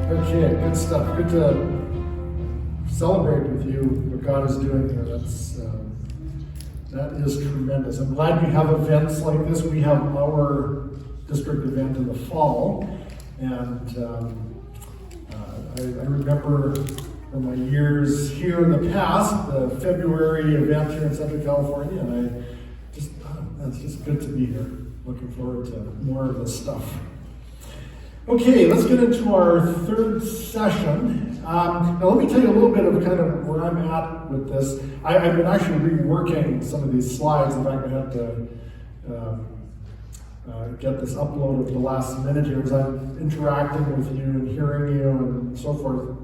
Okay, good stuff. Good to celebrate with you what God is doing here. That is tremendous. I'm glad we have events like this. We have our district event in the fall, and I remember from my years here in the past, the February event here in Central California, and it's just good to be here. Looking forward to more of this stuff. Okay, let's get into our third session. Now let me tell you a little bit of kind of where I'm at with this. I've been actually reworking some of these slides. In fact, I had to get this uploaded at the last minute here as I'm interacting with you and hearing you and so forth,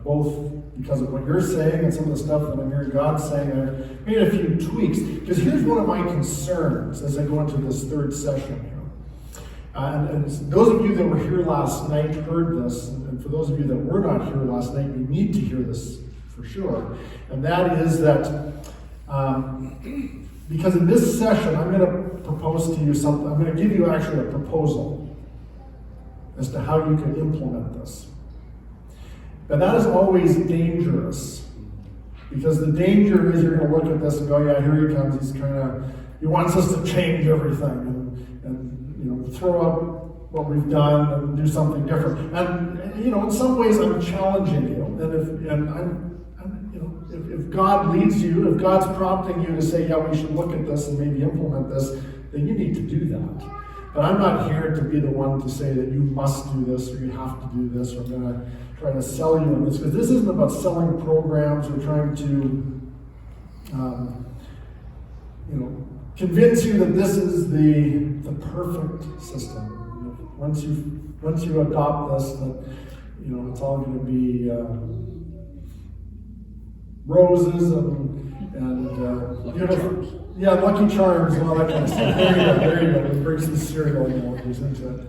both because of what you're saying and some of the stuff that I'm hearing God saying. I've made a few tweaks, because here's one of my concerns as I go into this third session here. And those of you that were here last night heard this, and for those of you that were not here last night, you need to hear this for sure. And that is that, because in this session, I'm going to propose to you something. I'm going to give you actually a proposal as to how you can implement this. But that is always dangerous, because the danger is you're going to look at this and go, yeah, here he comes. He wants us to change everything and throw up what we've done and do something different. And in some ways, I'm challenging you. And if God leads you, if God's prompting you to say, yeah, we should look at this and maybe implement this, then you need to do that. But I'm not here to be the one to say that you must do this or you have to do this, or I'm going to try to sell you on this, because this isn't about selling programs or trying to convince you that this is the perfect system. Once you adopt this, that it's all going to be roses and beautiful. Yeah, Lucky Charms and all that kind of stuff. There you go. It brings some cereal emojis into it.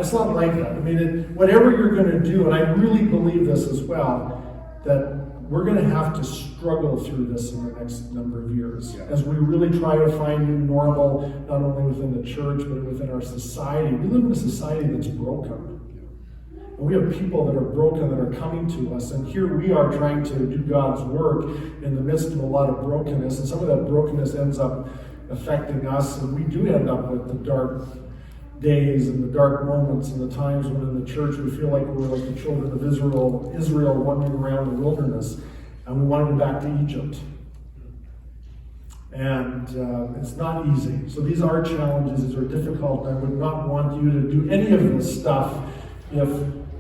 It's not like that. I mean, whatever you're going to do, and I really believe this as well, that we're going to have to struggle through this in the next number of years as we really try to find new normal, not only within the church, but within our society. We live in a society that's broken. And we have people that are broken that are coming to us, and here we are trying to do God's work in the midst of a lot of brokenness, and some of that brokenness ends up affecting us, and we do end up with the dark days and the dark moments and the times when in the church we feel like we're like the children of Israel wandering around the wilderness, and we want to go back to Egypt. And it's not easy. So these are challenges, these are difficult. I would not want you to do any of this stuff if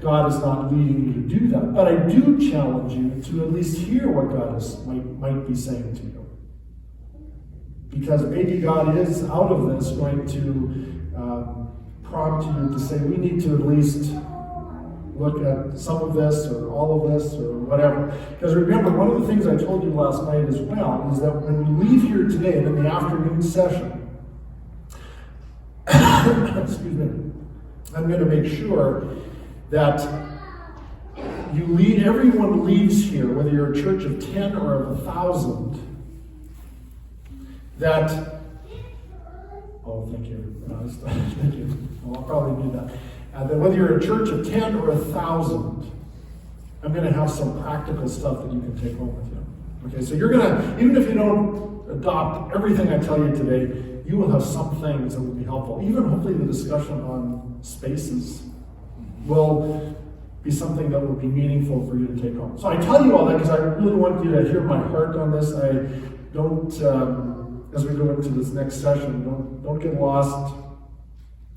God is not leading you to do that. But I do challenge you to at least hear what God might be saying to you. Because maybe God is out of this going to prompt you to say, we need to at least look at some of this or all of this or whatever. Because remember, one of the things I told you last night as well is that when we leave here today and in the afternoon session, excuse me, I'm going to make sure that everyone leaves here, whether you're a church of 10 or of 1,000, that, oh, thank you. Thank you. Well, I'll probably do that. That whether you're a church of 10 or 1,000, I'm going to have some practical stuff that you can take home with you. Okay, so you're going to, even if you don't adopt everything I tell you today, you will have some things that will be helpful. Even hopefully the discussion on spaces will be something that will be meaningful for you to take home. So I tell you all that because I really want you to hear my heart on this. I don't, as we go into this next session, don't get lost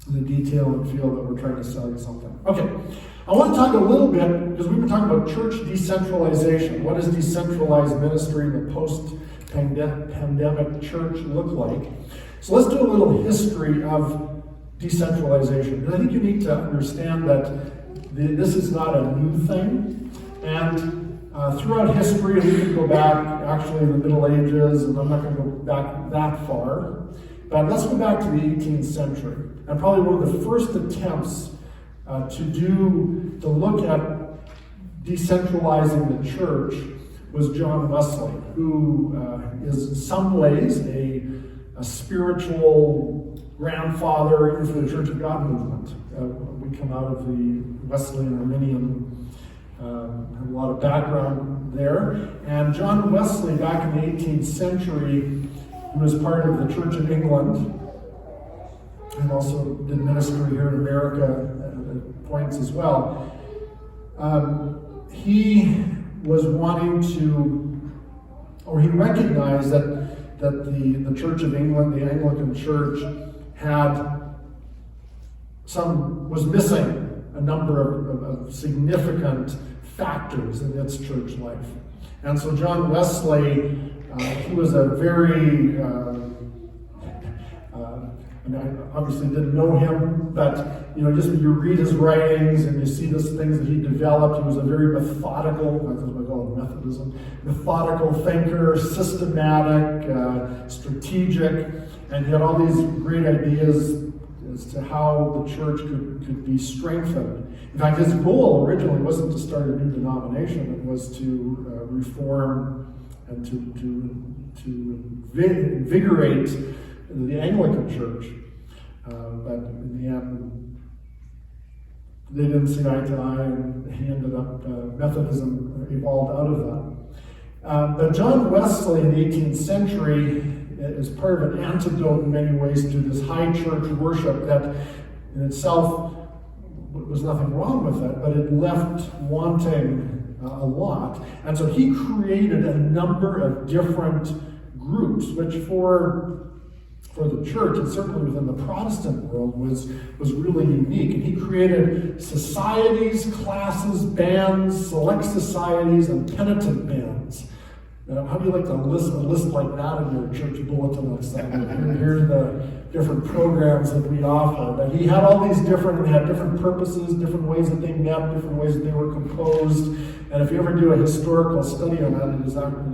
in the detail and feel that we're trying to sell you something. Okay, I want to talk a little bit, because we've been talking about church decentralization. What does decentralized ministry in the post-pandemic church look like? So let's do a little history of decentralization. And I think you need to understand that this is not a new thing. And throughout history, we can go back actually in the Middle Ages, and I'm not going to go back that far. But let's go back to the 18th century. And probably one of the first attempts to look at decentralizing the church was John Wesley, who is in some ways a spiritual grandfather for the Church of God movement. We come out of the Wesleyan Arminian, had a lot of background there. And John Wesley, back in the 18th century, he was part of the Church of England, and also did ministry here in America at points as well. He was wanting to, or he recognized that the Church of England, the Anglican Church, was missing a number of significant factors in its church life. And so John Wesley, he was a very, I obviously didn't know him, but just when you read his writings and you see those things that he developed, he was a very methodical, that's what I call it, Methodism, methodical thinker, systematic, strategic, and he had all these great ideas as to how the church could be strengthened. In fact, his goal originally wasn't to start a new denomination, it was to reform and to invigorate the Anglican Church. But in the end, they didn't see eye to eye, and he ended up, Methodism evolved out of that. But John Wesley in the 18th century is part of an antidote in many ways to this high church worship that in itself was nothing wrong with it, but it left wanting a lot. And so he created a number of different groups, which for the church, and certainly within the Protestant world, was really unique. And he created societies, classes, bands, select societies, and penitent bands. How do you like to list a list like that in your church bulletin next time? Here's the different programs that we offer. But he had all these different, and they had different purposes, different ways that they met, different ways that they were composed. And if you ever do a historical study on that, it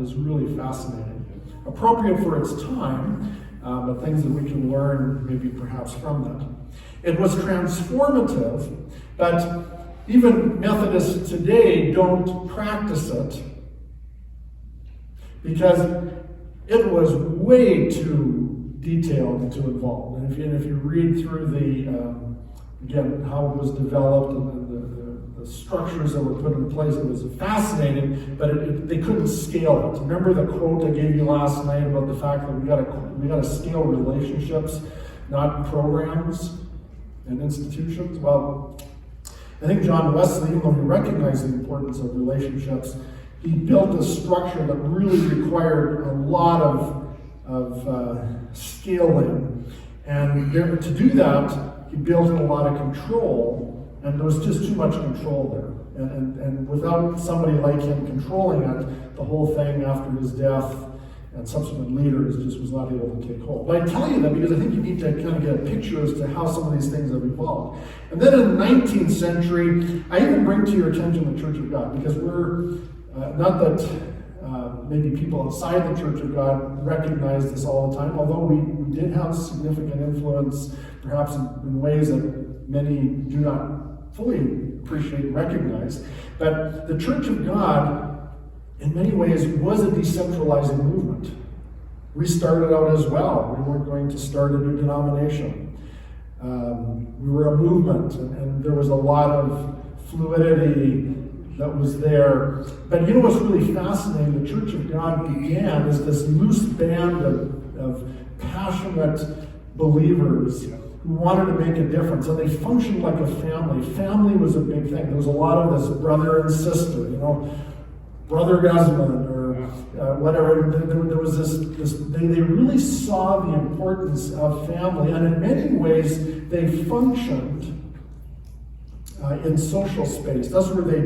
is really fascinating. Appropriate for its time, but things that we can learn maybe perhaps from that. It was transformative, but even Methodists today don't practice it because it was way too detailed and too involved. And if you read through again, how it was developed and the structures that were put in place, it was fascinating, but they couldn't scale it. Remember the quote I gave you last night about the fact that we got to scale relationships, not programs and institutions? Well, I think John Wesley, even though he recognized the importance of relationships, he built a structure that really required a lot of scaling. And to do that, he built in a lot of control, and there was just too much control there. And without somebody like him controlling it, the whole thing after his death and subsequent leaders just was not able to take hold. But I tell you that because I think you need to kind of get a picture as to how some of these things have evolved. And then in the 19th century, I even bring to your attention the Church of God, because we're not that maybe people outside the Church of God recognize this all the time, although we did have significant influence, perhaps in ways that many do not fully appreciate and recognize. But the Church of God, in many ways, was a decentralizing movement. We started out as well. We weren't going to start a new denomination. We were a movement, and there was a lot of fluidity that was there. But you know what's really fascinating? The Church of God began as this loose band of passionate believers who wanted to make a difference, and they functioned like a family. Family was a big thing. There was a lot of this brother and sister, Brother Guzman or whatever. There was this they really saw the importance of family, and in many ways they functioned in social space. That's where they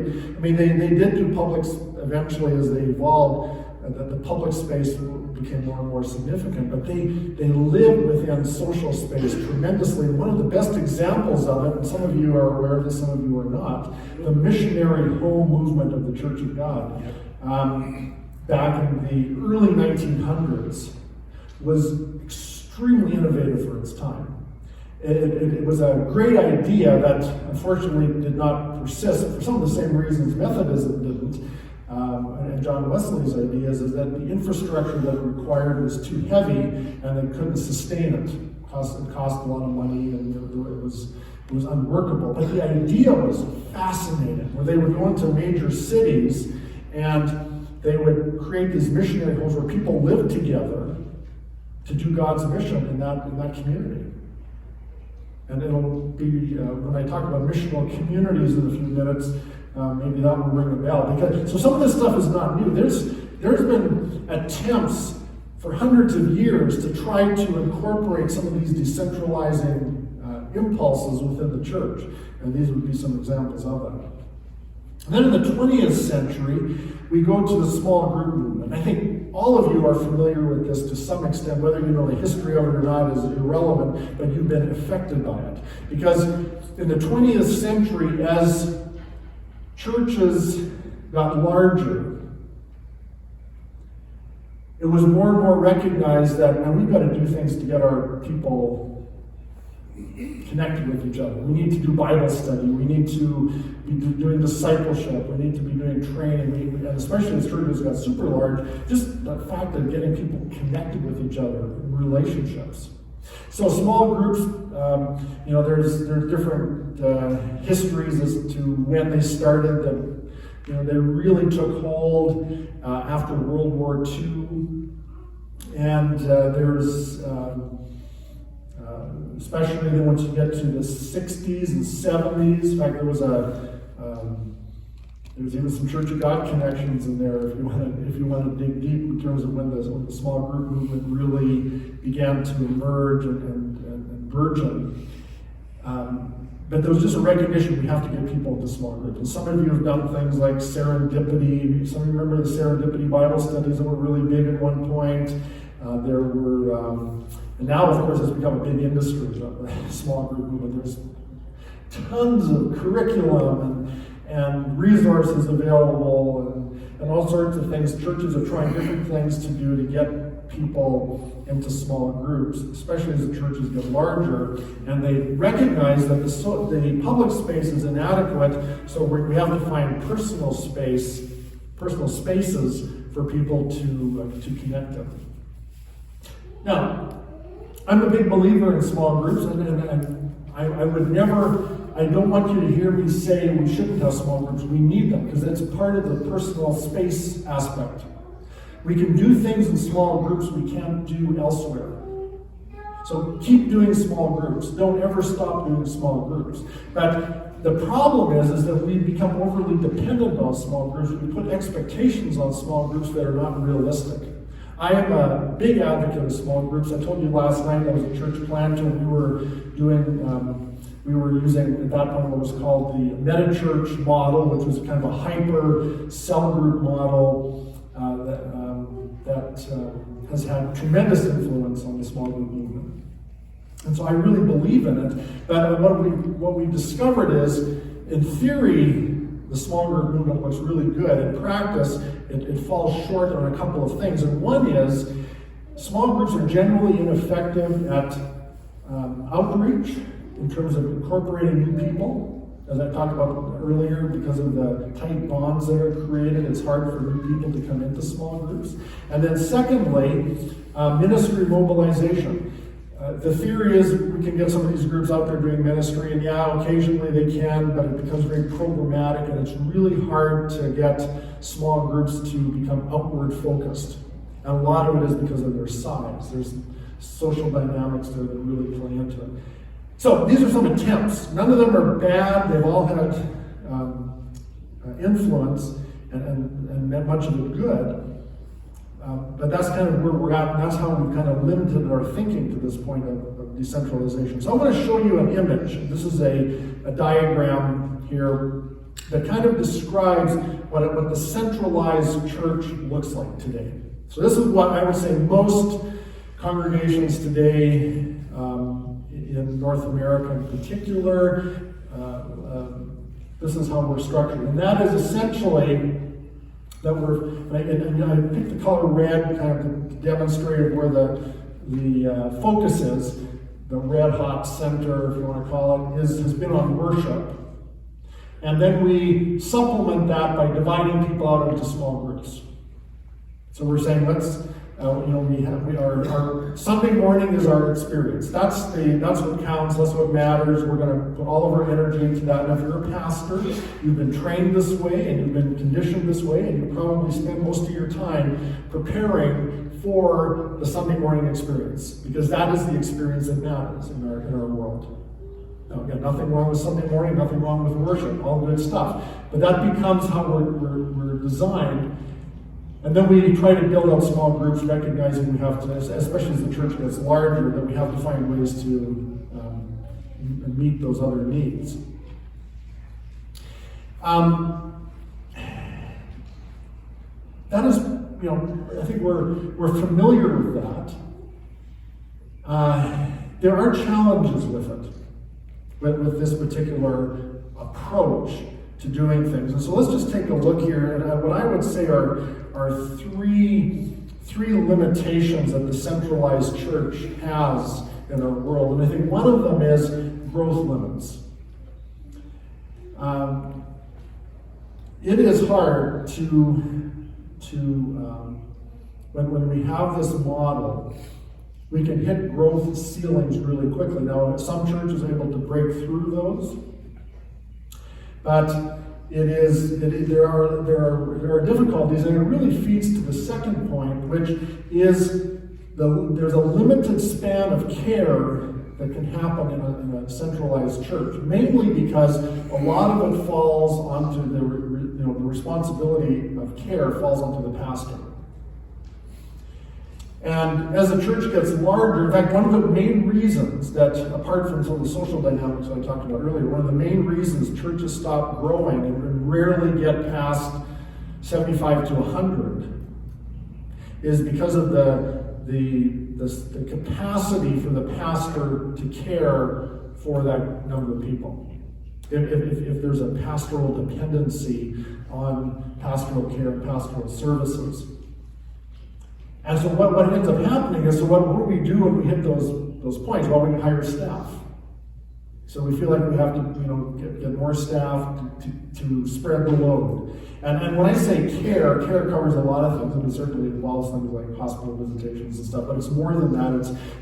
did do public, eventually as they evolved, the public space became more and more significant, but they lived within social space tremendously. And one of the best examples of it, and some of you are aware of this, some of you are not, the missionary home movement of the Church of God, back in the early 1900s, was extremely innovative for its time. It was a great idea that unfortunately did not persist for some of the same reasons Methodism didn't. And John Wesley's ideas is that the infrastructure that it required was too heavy and they couldn't sustain it. It cost a lot of money, and It was unworkable. But the idea was fascinating, where they would go into major cities and they would create these missionary homes where people lived together to do God's mission in that community. And it'll be, when I talk about missional communities in a few minutes, maybe that will ring a bell. So some of this stuff is not new. There's been attempts for hundreds of years to try to incorporate some of these decentralizing impulses within the church. And these would be some examples of that. And then in the 20th century, we go to the small group movement. I think all of you are familiar with this to some extent. Whether you know the history of it or not is irrelevant, but you've been affected by it. Because in the 20th century, as churches got larger, it was more and more recognized that we've got to do things to get our people connected with each other. We need to do Bible study. We need to be doing discipleship. We need to be doing training. And especially as churches got super large, just the fact of getting people connected with each other, relationships. So small groups, there's different histories as to when they started. They really took hold after World War II, and there's especially once you get to the 60s and 70s. In fact, there was even some Church of God connections in there if you want to dig deep in terms of when the small group movement really began to emerge and burgeon. But there was just a recognition we have to get people into small groups. And some of you have done things like serendipity. Some of you remember the serendipity Bible studies that were really big at one point. There were, and now of course it's become a big industry, the small group movement. There's tons of curriculum and resources available and all sorts of things. Churches are trying different things to do to get people into small groups, especially as the churches get larger, and they recognize that the public space is inadequate, so we have to find personal spaces for people to connect them. Now, I'm a big believer in small groups, and I don't want you to hear me say we shouldn't have small groups. We need them, because that's part of the personal space aspect. We can do things in small groups we can't do elsewhere. So keep doing small groups. Don't ever stop doing small groups. But the problem is that we become overly dependent on small groups. We put expectations on small groups that are not realistic. I am a big advocate of small groups. I told you last night I was a church planter, and we were using at that point what was called the meta-church model, which was kind of a hyper cell group model that has had tremendous influence on the small group movement. And so I really believe in it. But what we discovered is, in theory, the small group movement looks really good. In practice, it falls short on a couple of things. And one is, small groups are generally ineffective at outreach in terms of incorporating new people. As I talked about earlier, because of the tight bonds that are created, it's hard for new people to come into small groups. And then secondly, ministry mobilization. The theory is we can get some of these groups out there doing ministry, and occasionally they can, but it becomes very programmatic, and it's really hard to get small groups to become outward focused. And a lot of it is because of their size. There's social dynamics there that really play into it. So these are some attempts. None of them are bad. They've all had influence and meant much of it good. But that's kind of where we're at, and that's how we've kind of limited our thinking to this point of decentralization. So I want to show you an image. This is a diagram here that kind of describes what the centralized church looks like today. So this is what I would say most congregations today in North America in particular, this is how we're structured. And that is essentially that and I picked the color red kind of to demonstrate where the focus is. The red hot center, if you want to call it, has been on worship. And then we supplement that by dividing people out into small groups. So we're saying let's Our Sunday morning is our experience. That's what counts. That's what matters. We're going to put all of our energy into that. And if you're a pastor, you've been trained this way and you've been conditioned this way, and you probably spend most of your time preparing for the Sunday morning experience, because that is the experience that matters in our world. Now, again, nothing wrong with Sunday morning, nothing wrong with worship, all good stuff. But that becomes how we're designed. And then we try to build up small groups, recognizing we have to, especially as the church gets larger, that we have to find ways to meet those other needs. That is, I think we're familiar with that. There are challenges with it, with this particular approach to doing things. And so let's just take a look here. And what I would say are three limitations that the centralized church has in our world. And I think one of them is growth limits. It is hard when we have this model, we can hit growth ceilings really quickly. Now, some churches are able to break through those, but there are difficulties, and it really feeds to the second point, which is there's a limited span of care that can happen in a centralized church, mainly because a lot of it falls onto the responsibility of care falls onto the pastor. And as the church gets larger, in fact, one of the main reasons that, apart from some of the social dynamics I talked about earlier, one of the main reasons churches stop growing and rarely get past 75 to 100 is because of the capacity for the pastor to care for that number of people. If there's a pastoral dependency on pastoral care and pastoral services. And so what ends up happening is, so what do we do when we hit those points? Well, we hire staff. So we feel like we have to get more staff to spread the load. And when I say care covers a lot of things, and it certainly involves things like hospital visitations and stuff, but it's more than that.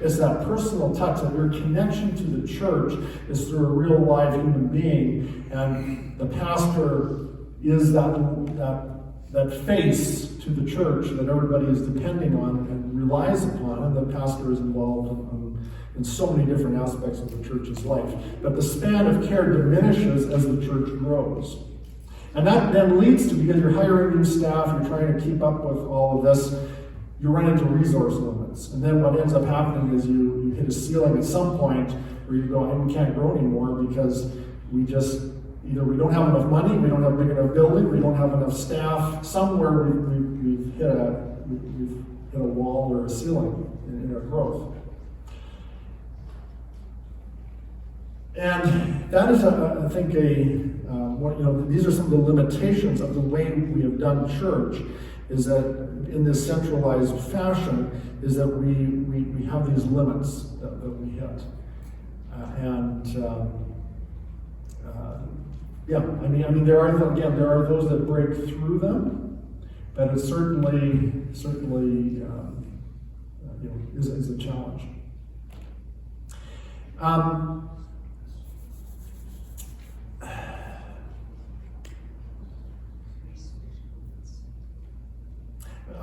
It's that personal touch, that your connection to the church is through a real live human being, and the pastor is that face to the church that everybody is depending on and relies upon, and the pastor is involved in so many different aspects of the church's life. But the span of care diminishes as the church grows. And that then leads to, because you're hiring new staff, you're trying to keep up with all of this, you run into resource limits. And then what ends up happening is you hit a ceiling at some point where you go, we can't grow anymore because either we don't have enough money, we don't have a big enough building, we don't have enough staff. Somewhere we've hit a wall or a ceiling in our growth. And that is, I think, these are some of the limitations of the way we have done church, is that in this centralized fashion, is that we have these limits that we hit. There are those that break through them, but it certainly is a challenge.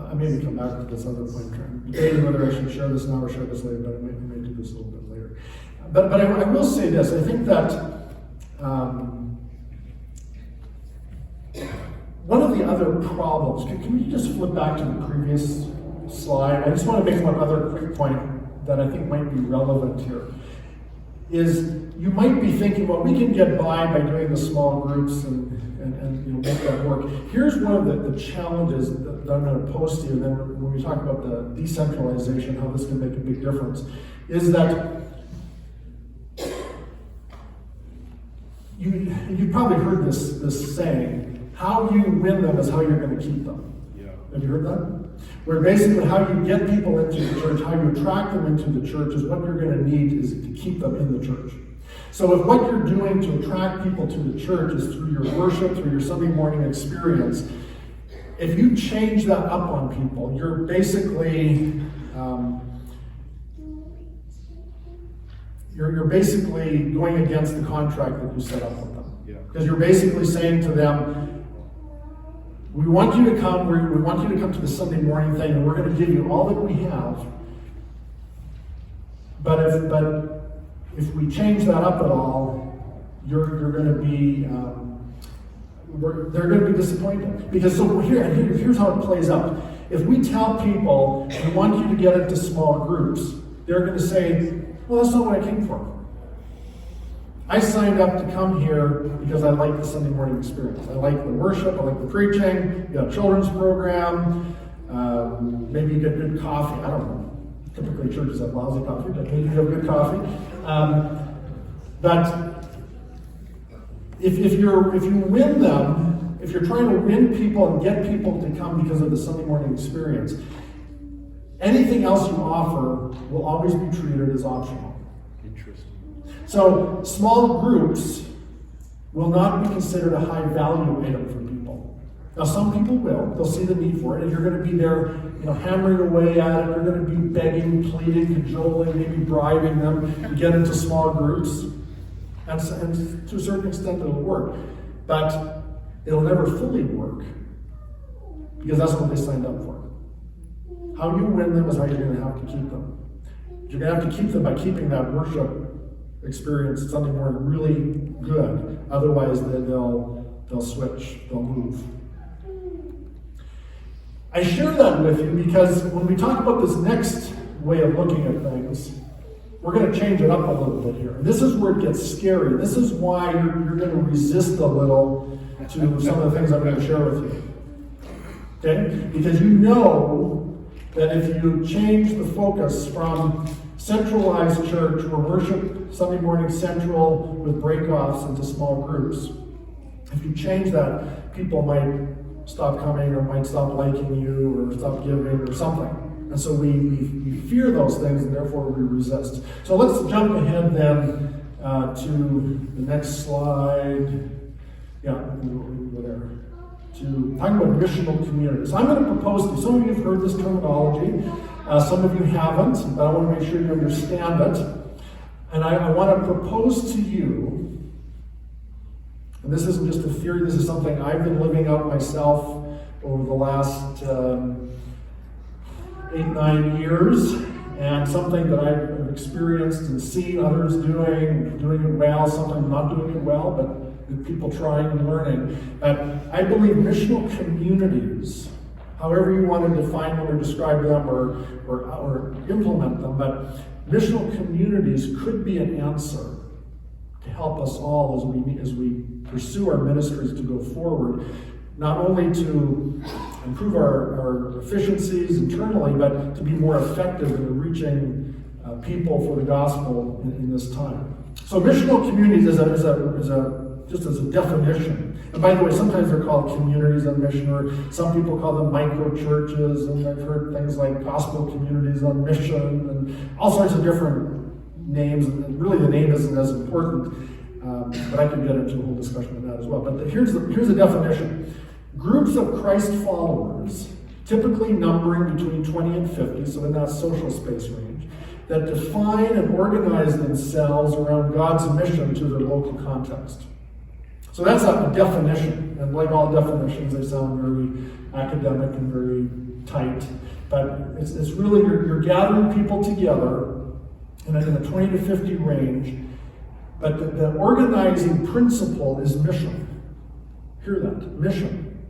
I may come back to this other point, debating whether I should share this now or share this later, but I may do this a little bit later. But I will say this, I think that one of the other problems, can we just flip back to the previous slide? I just want to make one other quick point that I think might be relevant here. Is you might be thinking, well, we can get by doing the small groups and make that work. Here's one of the challenges that I'm going to pose to you, and then when we talk about the decentralization, how this can make a big difference, is that you've probably heard this saying, how you win them is how you're going to keep them. Yeah. Have you heard that? Where basically how you get people into the church, how you attract them into the church, is what you're going to need is to keep them in the church. So if what you're doing to attract people to the church is through your worship, through your Sunday morning experience, if you change that up on people, you're basically you're basically going against the contract that you set up with them. Because you're basically saying to them, we want you to come, we want you to come to the Sunday morning thing, and we're going to give you all that we have. But if we change that up at all, you're going to be they're going to be disappointed. Because so here's how it plays out. If we tell people we want you to get into small groups, they're going to say, well, that's not what I came for. I signed up to come here because I like the Sunday morning experience. I like the worship, I like the preaching, you have a children's program, maybe you get good coffee, I don't know. Typically churches have lousy coffee, but maybe you have good coffee. But if you win them, if you're trying to win people and get people to come because of the Sunday morning experience, anything else you offer will always be treated as optional. Interesting. So small groups will not be considered a high value item for people. Now some people will, they'll see the need for it, and you're going to be there, hammering away at it, you're going to be begging, pleading, cajoling, maybe bribing them to get into small groups. And to a certain extent it'll work. But it'll never fully work because that's what they signed up for. How you win them is how you're going to have to keep them. You're going to have to keep them by keeping that worship experience Sunday morning really good. Otherwise, they'll switch, they'll move. I share that with you because when we talk about this next way of looking at things, we're going to change it up a little bit here. And this is where it gets scary. This is why you're going to resist a little to some of the things I'm going to share with you. Okay? Because you know that if you change the focus from centralized church or worship Sunday morning central with break-offs into small groups, if you change that, people might stop coming or might stop liking you or stop giving or something. And so we fear those things and therefore we resist. So let's jump ahead then to the next slide. Yeah, we'll go there. To talking about missional communities. I'm going to propose to you, some of you have heard this terminology, some of you haven't, but I want to make sure you understand it. And I want to propose to you, and this isn't just a theory, this is something I've been living out myself over the last 8-9 years, and something that I've experienced and seen others doing it well, sometimes not doing it well, but people trying and learning. I believe missional communities, however you want to define them or describe them or implement them, but missional communities could be an answer to help us all as we pursue our ministries to go forward, not only to improve our efficiencies internally, but to be more effective in reaching people for the gospel in this time. So missional communities just as a definition. And by the way, sometimes they're called communities on mission, or some people call them micro churches, and I've heard things like gospel communities on mission, and all sorts of different names. And really, the name isn't as important, but I could get into a whole discussion of that as well. But here's the definition: groups of Christ followers, typically numbering between 20 and 50, so in that social space range, that define and organize themselves around God's mission to their local context. So that's a definition, and like all definitions, they sound very academic and very tight. But it's really, you're gathering people together in a 20 to 50 range, but the organizing principle is mission. Hear that, mission.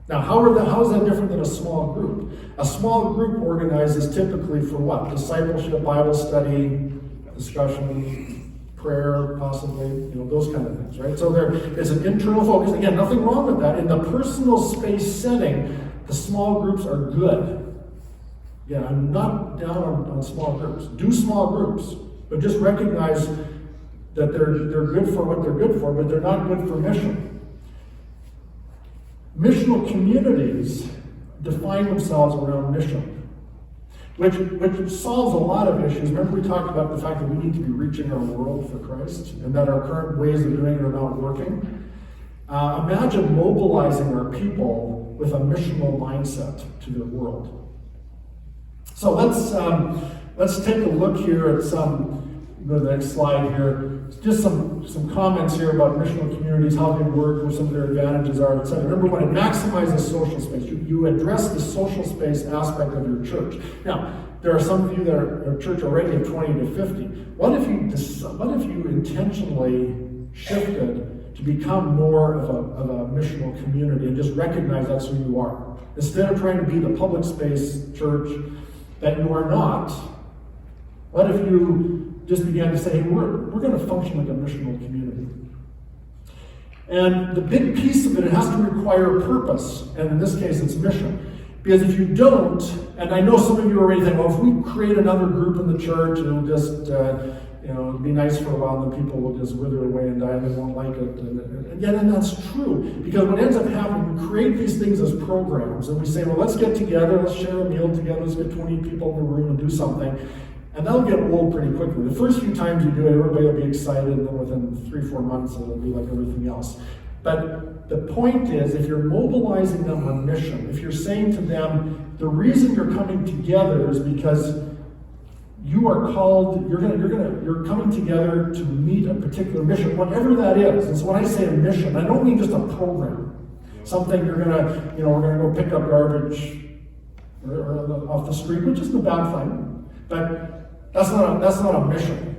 Now, how is that different than a small group? A small group organizes typically for what? Discipleship, Bible study, discussion, prayer, possibly, those kind of things, right? So there is an internal focus. Again, nothing wrong with that. In the personal space setting, the small groups are good. Yeah, I'm not down on small groups. Do small groups, but just recognize that they're good for what they're good for, but they're not good for mission. Missional communities define themselves around mission, which solves a lot of issues. Remember we talked about the fact that we need to be reaching our world for Christ, and that our current ways of doing it are not working. Imagine mobilizing our people with a missional mindset to their world. So let's take a look here at go to the next slide here. Just some comments here about missional communities, how they work, what some of their advantages are, etc. Remember, when it maximizes social space, you address the social space aspect of your church. Now, there are some of you that are in church already of 20 to 50. What if you intentionally shifted to become more of a missional community and just recognize that's who you are? Instead of trying to be the public space church that you are not, what if you just began to say, hey, we're going to function like a missional community? And the big piece of it has to require purpose, and in this case, it's mission. Because if you don't, and I know some of you already think, well, if we create another group in the church, it'll just, it'll be nice for a while, and the people will just wither away and die, and they won't like it. And that's true. Because what ends up happening, we create these things as programs, and we say, well, let's get together, let's share a meal together, let's get 20 people in the room and do something. And that'll get old pretty quickly. The first few times you do it, everybody will be excited, and then within 3-4 months, it'll be like everything else. But the point is, if you're mobilizing them on mission, if you're saying to them, the reason you're coming together is because you are called, you're coming together to meet a particular mission, whatever that is. And so when I say a mission, I don't mean just a program. Something we're gonna go pick up garbage or off the street, which isn't a bad thing. But that's not a mission.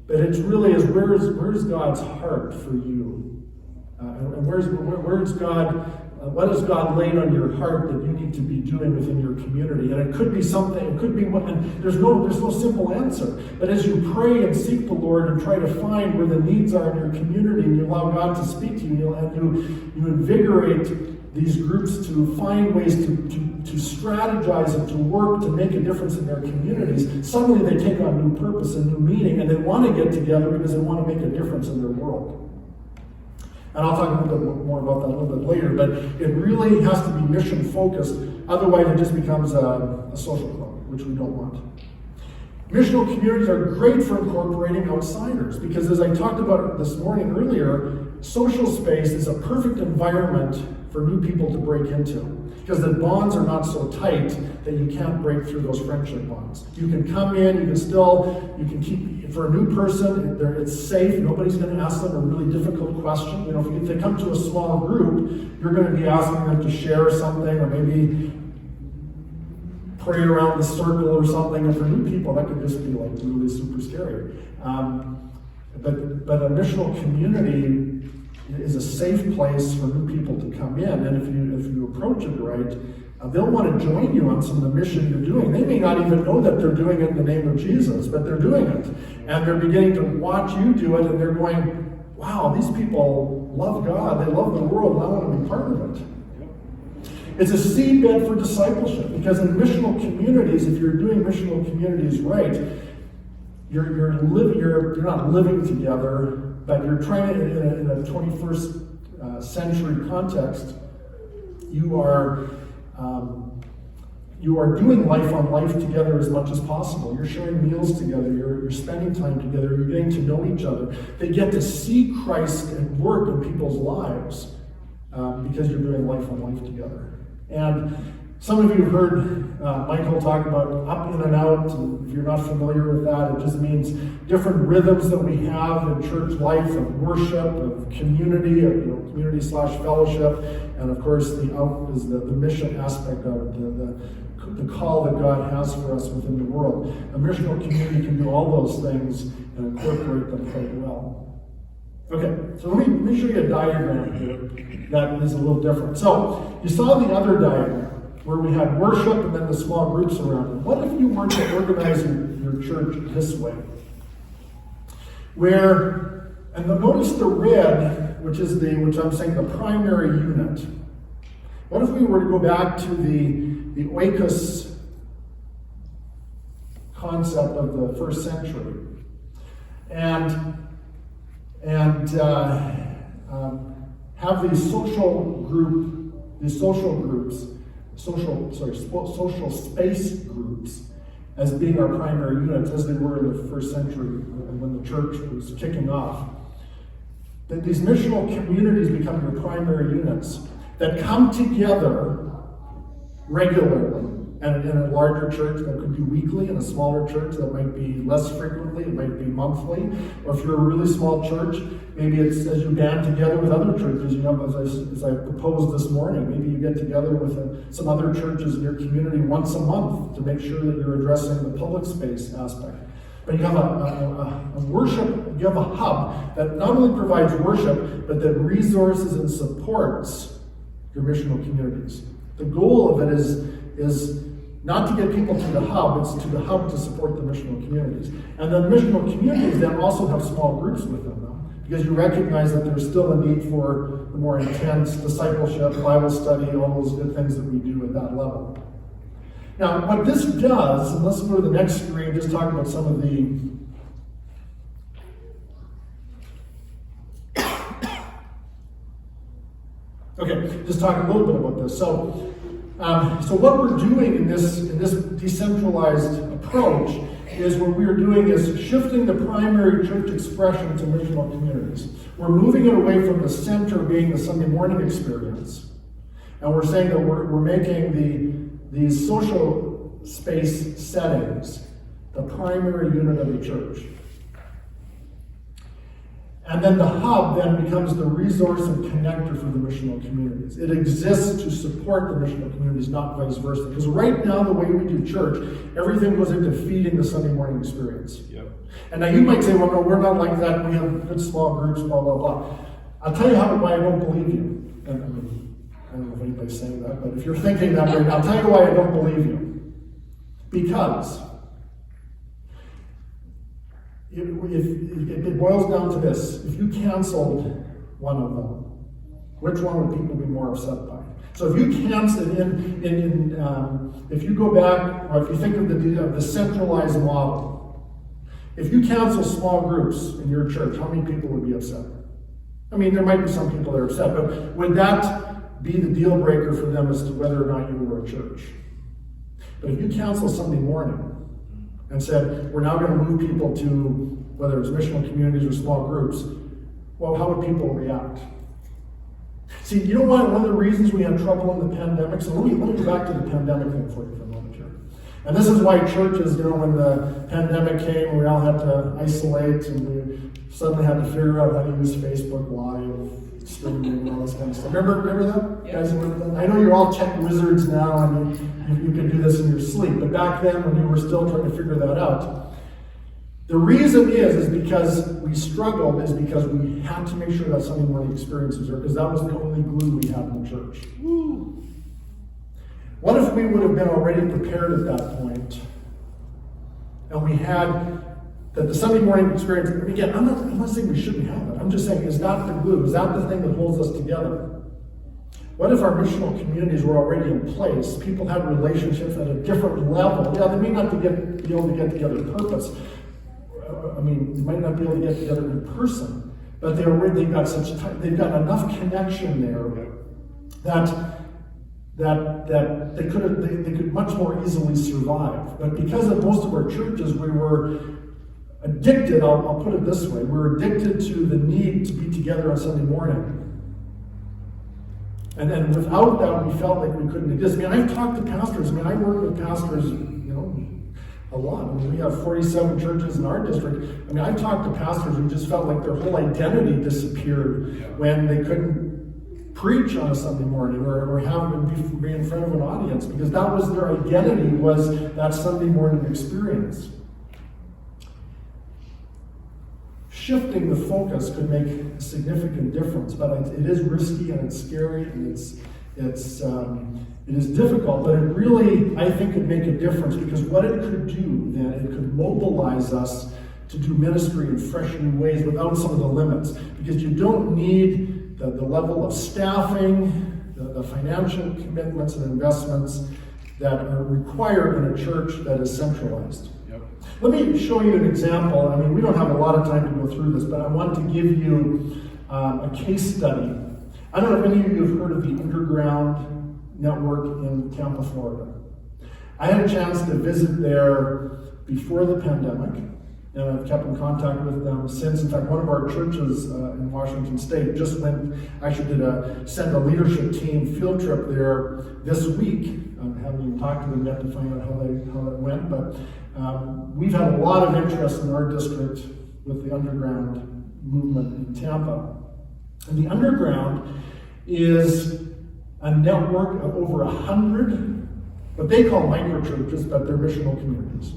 But it really is, where's God's heart for you? And where's God, what has God laid on your heart that you need to be doing within your community? And it could be something, and there's no simple answer. But as you pray and seek the Lord and try to find where the needs are in your community, and you allow God to speak to you, and you invigorate these groups to find ways to strategize and to work to make a difference in their communities, suddenly they take on new purpose and new meaning, and they want to get together because they want to make a difference in their world. And I'll talk a little bit more about that a little bit later, but it really has to be mission focused. Otherwise, it just becomes a social club, which we don't want. Missional communities are great for incorporating outsiders because, as I talked about this morning earlier, social space is a perfect environment for new people to break into, because the bonds are not so tight that you can't break through those friendship bonds. You can come in, you can keep, for a new person, it's safe, nobody's going to ask them a really difficult question. If they come to a small group, you're going to be asking them to share something, or maybe pray around the circle or something, and for new people, that could just be like really super scary. But a missional community is a safe place for new people to come in, and if you approach it right, they'll want to join you on some of the mission you're doing. They may not even know that they're doing it in the name of Jesus, but they're doing it, and they're beginning to watch you do it, and they're going, wow, these people love God, they love the world, and I want to be part of it. It's a seedbed for discipleship, because in missional communities, if you're doing missional communities right, you're not living together, but you're trying to, in a 21st century context, you are doing life on life together as much as possible. You're sharing meals together, you're spending time together, you're getting to know each other. They get to see Christ at work in people's lives because you're doing life on life together. And some of you heard Michael talk about up in and out, and if you're not familiar with that, it just means different rhythms that we have in church life, of worship, of community, community/fellowship, and of course the out is the mission aspect of it, the call that God has for us within the world. A missional community can do all those things and incorporate them quite well. Okay, so let me show you a diagram here that is a little different. So you saw the other diagram where we had worship and then the small groups around it. What if you were to organize your church this way? Notice the red, which I'm saying the primary unit. What if we were to go back to the oikos concept of the first century and have these social space groups as being our primary units, as they were in the first century when the church was kicking off. that these missional communities become your primary units that come together regularly. And in a larger church, that could be weekly. In a smaller church, that might be less frequently. It might be monthly. Or if you're a really small church, maybe it's as you band together with other churches. You know, as I proposed this morning, maybe you get together with some other churches in your community once a month to make sure that you're addressing the public space aspect. But you have a worship, you have a hub that not only provides worship, but that resources and supports your missional communities. The goal of it is not to get people to the hub, it's to the hub to support the missional communities. And the missional communities then also have small groups within them, because you recognize that there's still a need for the more intense discipleship, Bible study, all those good things that we do at that level. Now, what this does, and let's go to the next screen, just talk about some of the just talk a little bit about this. So what we're doing in this decentralized approach is what we're doing is shifting the primary church expression to missional communities. We're moving it away from the center being the Sunday morning experience. And we're saying that we're making these social space settings the primary unit of the church. And then the hub then becomes the resource and connector for the missional communities. It exists to support the missional communities, not vice versa. Because right now, the way we do church, everything goes into feeding the Sunday morning experience. Yep. And now you might say, well, no, we're not like that. We have good small groups, blah, blah, blah. I'll tell you why I don't believe you. And I don't know if anybody's saying that, but if you're thinking that right now, I'll tell you why I don't believe you. Because it boils down to this. If you canceled one of them, which one would people be more upset by? So if you cancel if you go back, or if you think of the centralized model, if you cancel small groups in your church, how many people would be upset? I mean, there might be some people that are upset, but would that be the deal breaker for them as to whether or not you were a church? But if you cancel Sunday morning, and said, we're now going to move people to, whether it's missional communities or small groups, well, how would people react? See, you know what? One of the reasons we had trouble in the pandemic, so let me go back to the pandemic thing for you for a moment here. And this is why churches, when the pandemic came, we all had to isolate, and we suddenly had to figure out how to use Facebook Live, streaming, and all this kind of stuff. Remember that? Yeah. Guys, I know you're all tech wizards now, and you can do this in your sleep. But back then, when you were still trying to figure that out, the reason is because we struggled, is because we had to make sure that Sunday morning experiences are, because that was the only glue we had in the church. Woo. What if we would have been already prepared at that point, and we had that the Sunday morning experience? Again, I'm not saying we shouldn't have that. I'm just saying, is that the glue? Is that the thing that holds us together? What if our missional communities were already in place? People had relationships at a different level. Yeah, they may not be able to get together in purpose. They might not be able to get together in person, but they've got enough connection there that they could much more easily survive. But because of most of our churches, we were addicted. I'll put it this way: we were addicted to the need to be together on Sunday morning. And then without that, we felt like we couldn't exist. I've talked to pastors. I work with pastors, a lot. We have 47 churches in our district. I've talked to pastors who just felt like their whole identity disappeared when they couldn't preach on a Sunday morning or have them be in front of an audience, because that was their identity, was that Sunday morning experience. Shifting the focus could make a significant difference, but it is risky and it's scary and it is difficult, but it really, I think, could make a difference, because what it could do then, it could mobilize us to do ministry in fresh new ways without some of the limits, because you don't need the level of staffing, the financial commitments and investments that are required in a church that is centralized. Let me show you an example. We don't have a lot of time to go through this, but I want to give you a case study. I don't know if any of you have heard of the Underground Network in Tampa, Florida. I had a chance to visit there before the pandemic, and I've kept in contact with them since. In fact, one of our churches in Washington State just sent a leadership team field trip there this week. I haven't even talked to them yet to find out how that went, but we've had a lot of interest in our district with the underground movement in Tampa. And the underground is a network of over 100, what they call microchurches, but they're missional communities.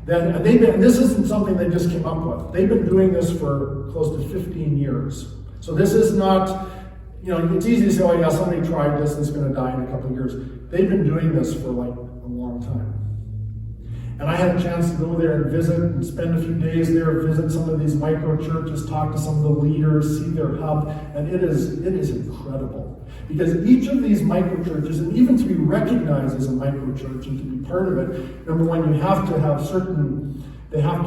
And this isn't something they just came up with. They've been doing this for close to 15 years. So this is not, it's easy to say, oh yeah, somebody tried this and it's going to die in a couple of years. They've been doing this for like a long time. And I had a chance to go there and visit and spend a few days there, visit some of these micro churches, talk to some of the leaders, see their hub, and it is incredible. Because each of these micro churches, and even to be recognized as a micro church and to be part of it, number one, you have to have certain, have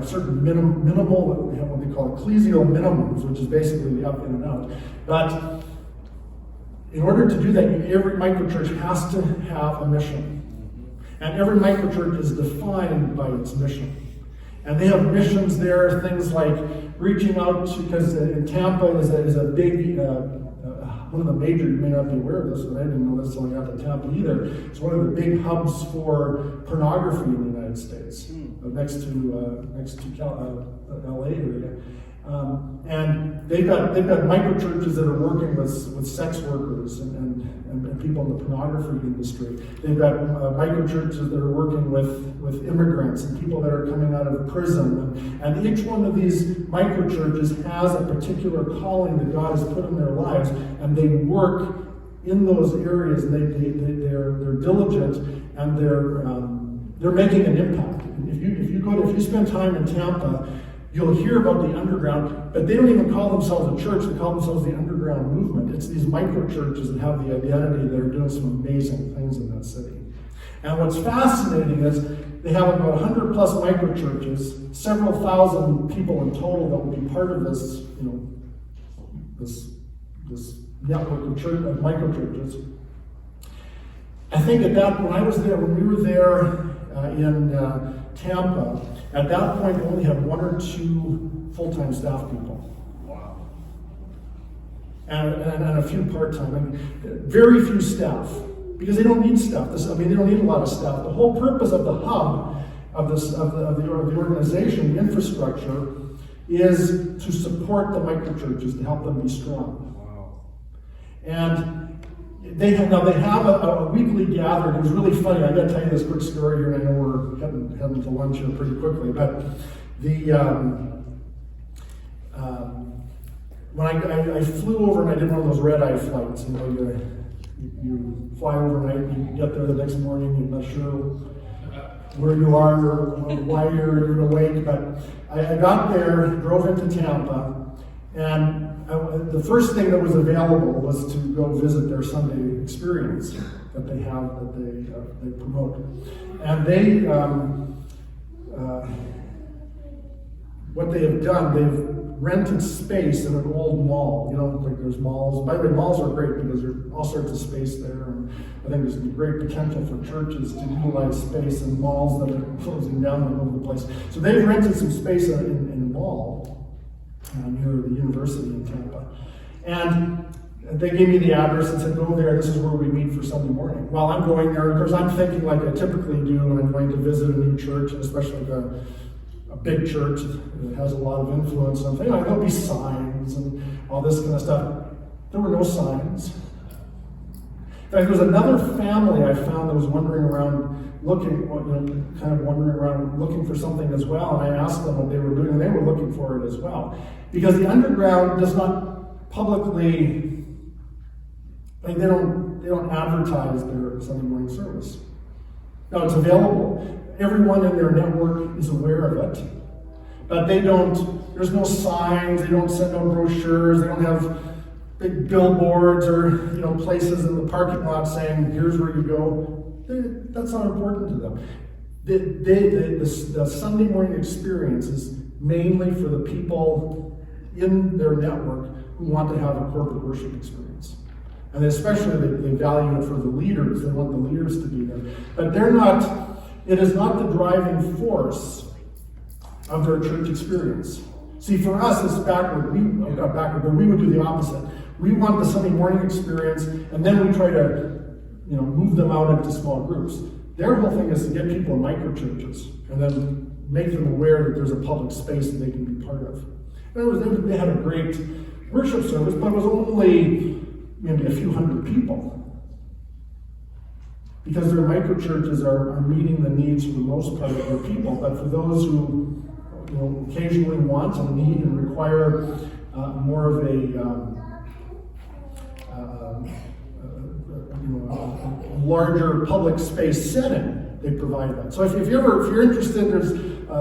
certain minimal, what they call ecclesial minimums, which is basically the up in and out. But in order to do that, every micro church has to have a mission. And every microchurch is defined by its mission. And they have missions there, things like reaching out to, because in Tampa is a big, one of the major, you may not be aware of this, but I didn't know this until I got to Tampa either. It's one of the big hubs for pornography in the United States, next to LA area. And they've got microchurches that are working with sex workers and people in the pornography industry. They've got microchurches that are working with immigrants and people that are coming out of prison. And each one of these microchurches has a particular calling that God has put in their lives, and they work in those areas. And they're diligent, and they're making an impact. If you spend time in Tampa, you'll hear about the underground, but they don't even call themselves a church, they call themselves the underground movement. It's these micro-churches that have the identity that are doing some amazing things in that city. And what's fascinating is they have about 100 plus micro-churches, several thousand people in total that will be part of this, this network of micro-churches. I think when we were there in Tampa, at that point, we only had 1 or 2 full-time staff people. Wow. And a few part-time. Very few staff, because they don't need staff. They don't need a lot of staff. The whole purpose of the hub, of the organization, the infrastructure, is to support the microchurches, to help them be strong. Wow. And they have a weekly gathering. It was really funny. I got to tell you this quick story here, and I know we're heading to lunch here pretty quickly. But when I flew over, and I did one of those red-eye flights. You fly overnight, you get there the next morning, you're not sure where you are or why you're even awake. But I got there, drove into Tampa, and the first thing that was available was to go visit their Sunday experience that they have, that they promote. And what they have done, they've rented space in an old mall. Like there's malls. By the way, malls are great because there's all sorts of space there. And I think there's great potential for churches to utilize space in malls that are closing down all over the place. So they've rented some space in a mall near the university in Tampa. And they gave me the address and said, go there, this is where we meet for Sunday morning. Well, I'm going there, of course, I'm thinking like I typically do when I'm going to visit a new church, especially a big church that has a lot of influence. I'm thinking, there'll be signs and all this kind of stuff. There were no signs. In fact, there was another family I found that was wandering around looking for something as well, and I asked them what they were doing, and they were looking for it as well. Because the underground does not publicly, they don't advertise their Sunday morning service. Now it's available. Everyone in their network is aware of it, but there's no signs, they don't send out brochures, they don't have big billboards or places in the parking lot saying, here's where you go. That's not important to them. The Sunday morning experience is mainly for the people in their network who want to have a corporate worship experience. And especially they value it for the leaders. They want the leaders to be there. But they're not It is not the driving force of their church experience. See, for us, it's backward. But we would do the opposite. We want the Sunday morning experience, and then we try to, move them out into small groups. Their whole thing is to get people in micro churches, and then make them aware that there's a public space that they can be part of. And they had a great worship service, but it was only maybe a few hundred people. Because their micro churches are meeting the needs for the most part of their people, but for those who occasionally want and need and require more of a larger public space setting, they provide that. So if you're interested, there's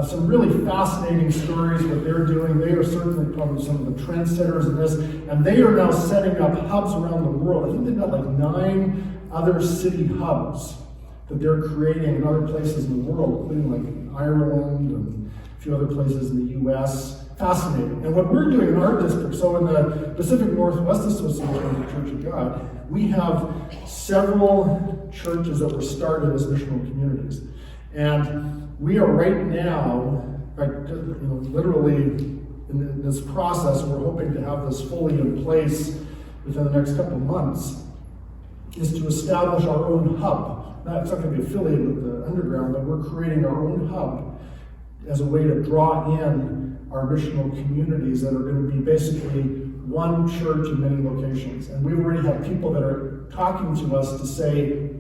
some really fascinating stories what they're doing. They are certainly probably some of the trendsetters in this, and they are now setting up hubs around the world. I think they've got like 9 other city hubs that they're creating in other places in the world, including like Ireland and a few other places in the U.S. Fascinating. And what we're doing in our district, so in the Pacific Northwest Association of the Church of God, we have several churches that were started as missional communities. And we are right now, literally in this process, we're hoping to have this fully in place within the next couple of months, is to establish our own hub. Now, it's not going to be affiliated with the underground, but we're creating our own hub as a way to draw in our missional communities that are going to be basically one church in many locations. And we've already had people that are talking to us to say,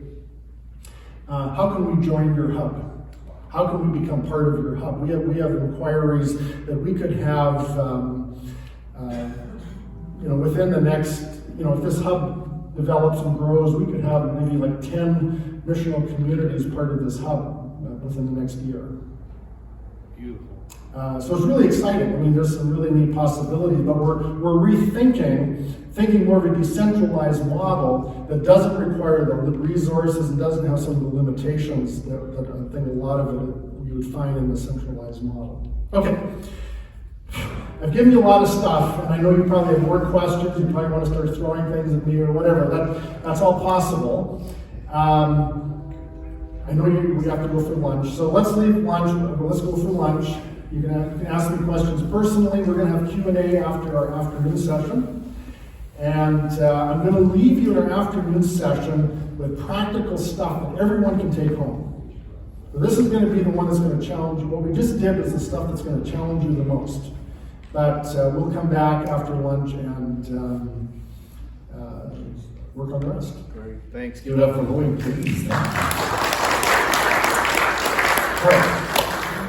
how can we join your hub? How can we become part of your hub? We have inquiries that we could have, within the next, if this hub develops and grows, we could have maybe like 10 missional communities part of this hub within the next year. Beautiful. So it's really exciting. I mean, there's some really neat possibilities, but we're thinking more of a decentralized model that doesn't require the resources and doesn't have some of the limitations that I think a lot of it you would find in the centralized model. Okay. I've given you a lot of stuff, and I know you probably have more questions. You probably want to start throwing things at me or whatever. That's all possible. I know we have to go for lunch, so let's leave lunch. Let's go for lunch. You can ask me questions personally. We're going to have Q&A after our afternoon session. And I'm going to leave you in our afternoon session with practical stuff that everyone can take home. So this is going to be the one that's going to challenge you. What we just did is the stuff that's going to challenge you the most. But we'll come back after lunch and work on the rest. Great. Thanks. Give it up for Lloyd, please. Pray.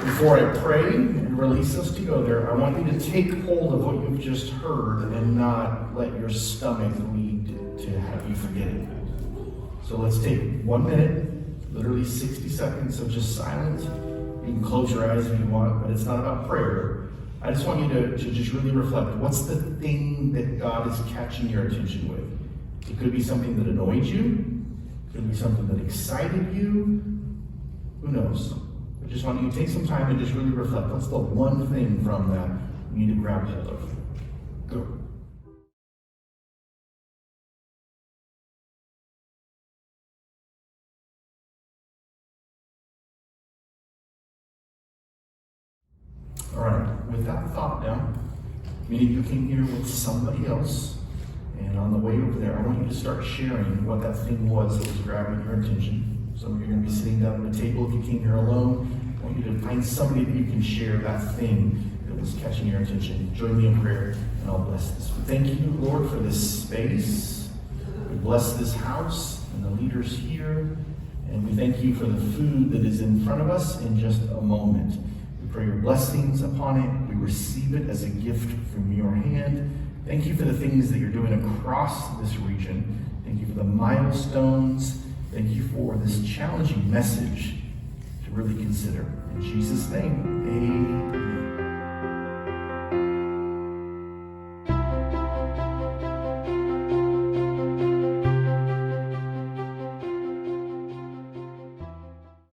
Before I pray and release us to go there, I want you to take hold of what you've just heard and not let your stomach lead to have you forget it. So let's take 1 minute, literally 60 seconds of just silence. You can close your eyes if you want, but it's not about prayer. I just want you to just really reflect. What's the thing that God is catching your attention with? It could be something that annoyed you. It could be something that excited you. Who knows? I just want you to take some time and just really reflect. What's the one thing from that you need to grab hold of? Go. All right, with that thought now, many of you came here with somebody else, and on the way over there, I want you to start sharing what that thing was that was grabbing your attention. Some of you are going to be sitting down at the table if you came here alone. I want you to find somebody that you can share that thing that was catching your attention. Join me in prayer, and I'll bless this. We thank you, Lord, for this space. We bless this house and the leaders here. And we thank you for the food that is in front of us in just a moment. We pray your blessings upon it. We receive it as a gift from your hand. Thank you for the things that you're doing across this region. Thank you for the milestones. Thank you for this challenging message to really consider. In Jesus' name, amen.